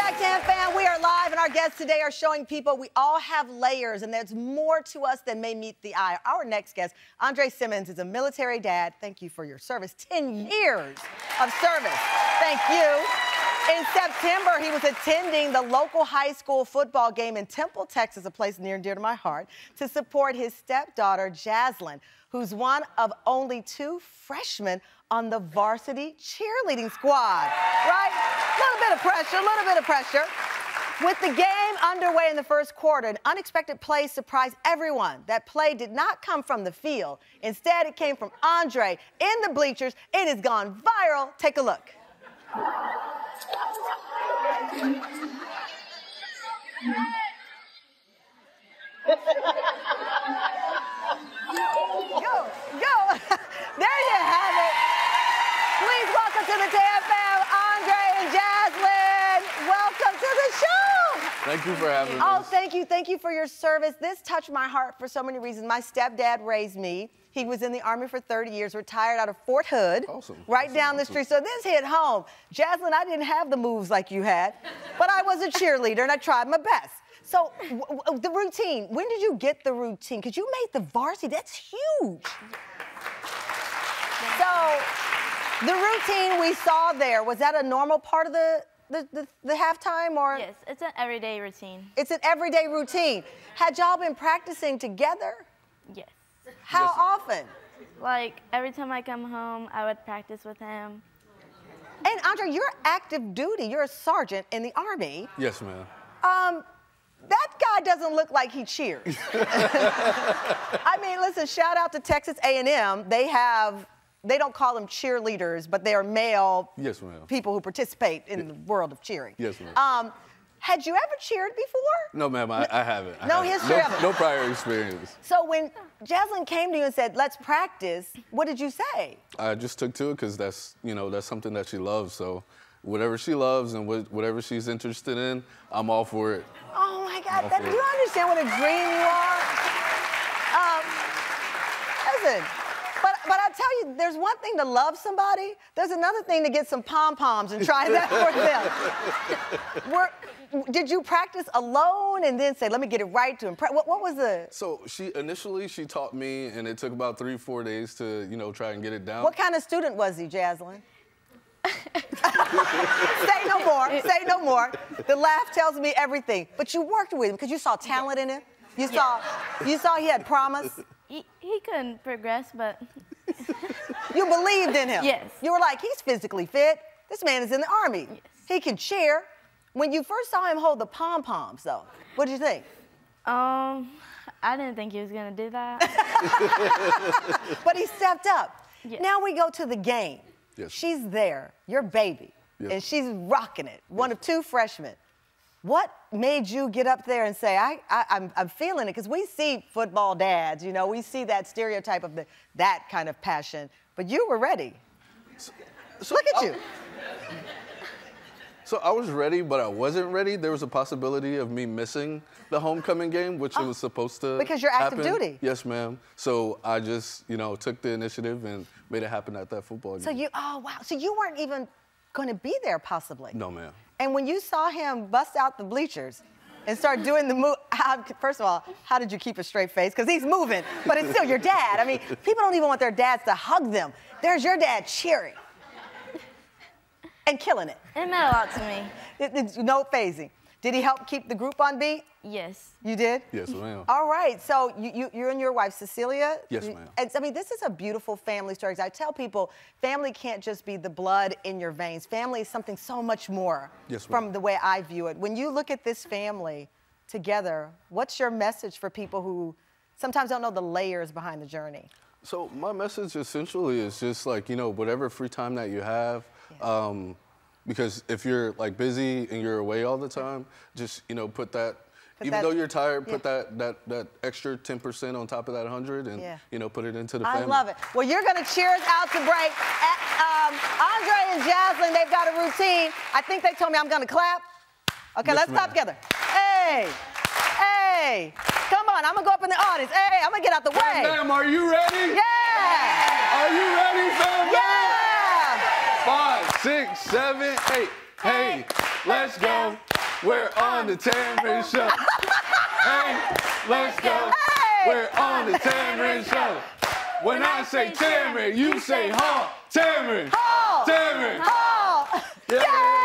back, Tam fam. We are live, and our guests today are showing people we all have layers, and there's more to us than may meet the eye. Our next guest, Jazlyn Simmons, is a military dad. Thank you for your service. 10 years of service. Thank you. In September, he was attending the local high school football game in Temple, Texas, a place near and dear to my heart, to support his stepdaughter, Jazlyn, who's one of only 2 freshmen on the varsity cheerleading squad, right? A little bit of pressure. With the game underway in the first quarter, an unexpected play surprised everyone. That play did not come from the field. Instead, it came from Andre in the bleachers. It has gone viral. Take a look. Go. There you have it. Please welcome to the Tam fam, Andre and Jazlyn. Welcome to the show. Thank you for having me. Oh, thank you. Thank you for your service. This touched my heart for so many reasons. My stepdad raised me. He was in the Army for 30 years, retired out of Fort Hood, right down the street. So this hit home. Jazlyn, I didn't have the moves like you had, but I was a cheerleader and I tried my best. So the routine, when did you get the routine? Because you made the varsity, that's huge. So the routine we saw there, was that a normal part of the halftime, or? Yes, it's an everyday routine. It's an everyday routine. Had y'all been practicing together? Yes. How often? Like, every time I come home, I would practice with him. And Andre, you're active duty. You're a sergeant in the Army. Yes, ma'am. That guy doesn't look like he cheers. I mean, listen, shout out to Texas A&M. They don't call them cheerleaders, but they are male people who participate in the world of cheering. Yes, ma'am. Had you ever cheered before? No, ma'am, I haven't. No history of it? No prior experience. So when Jazlyn came to you and said, let's practice, what did you say? I just took to it because that's something that she loves. So whatever she loves and whatever she's interested in, I'm all for it. Oh, my God. Do you understand what a dream you are? Listen. But I tell you, there's one thing to love somebody. There's another thing to get some pom-poms and try that for them. Did you practice alone and then say, let me get it right to impress? What was the? So initially she taught me, and it took about 3-4 days to, try and get it down. What kind of student was he, Jazlyn? Say no more. Say no more. The laugh tells me everything. But you worked with him because you saw talent in him. You saw he had promise. He couldn't progress, but... You believed in him? Yes. You were like, he's physically fit. This man is in the Army. Yes. He can cheer. When you first saw him hold the pom-poms, though, what did you think? I didn't think he was going to do that. But he stepped up. Yes. Now we go to the game. Yes. She's there, your baby, and she's rocking it, one of 2 freshmen. What made you get up there and say, I'm feeling it? Because we see football dads, we see that stereotype of that kind of passion. But you were ready. Look at you. So I was ready, but I wasn't ready. There was a possibility of me missing the homecoming game, which it was supposed to Because you're active duty. Yes, ma'am. So I just, took the initiative and made it happen at that football game. So wow. So you weren't even going to be there, possibly? No, ma'am. And when you saw him bust out the bleachers and start doing the move, first of all, how did you keep a straight face? Because he's moving, but it's still your dad. I mean, people don't even want their dads to hug them. There's your dad cheering and killing it. It meant a lot to me. No phasing. Did he help keep the group on beat? Yes. You did? Yes, ma'am. All right. So you and your wife, Cecilia? Yes, ma'am. I mean, this is a beautiful family story. I tell people, family can't just be the blood in your veins. Family is something so much more from the way I view it. When you look at this family together, what's your message for people who sometimes don't know the layers behind the journey? So my message essentially is just like, whatever free time that you have, because if you're like busy and you're away all the time, just, put that, even though you're tired, put that extra 10% on top of that 100 and, put it into the family. I love it. Well, you're going to cheer us out to break. Andre and Jazlyn, they've got a routine. I think they told me I'm going to clap. Okay, let's clap together. Hey, hey. Come on, I'm going to go up in the audience. Hey, I'm going to get out the way. Ma'am, are you ready? Yeah. Are you ready, fam? Yeah. 5, 6, 7, 8. Hey, let's go. We're on the Tamron show. Hey, let's go. Hey. We're on the Tamron show. When I say Tamron, you say Hall. Tamron. Hall. Tamron. Hall. Yeah.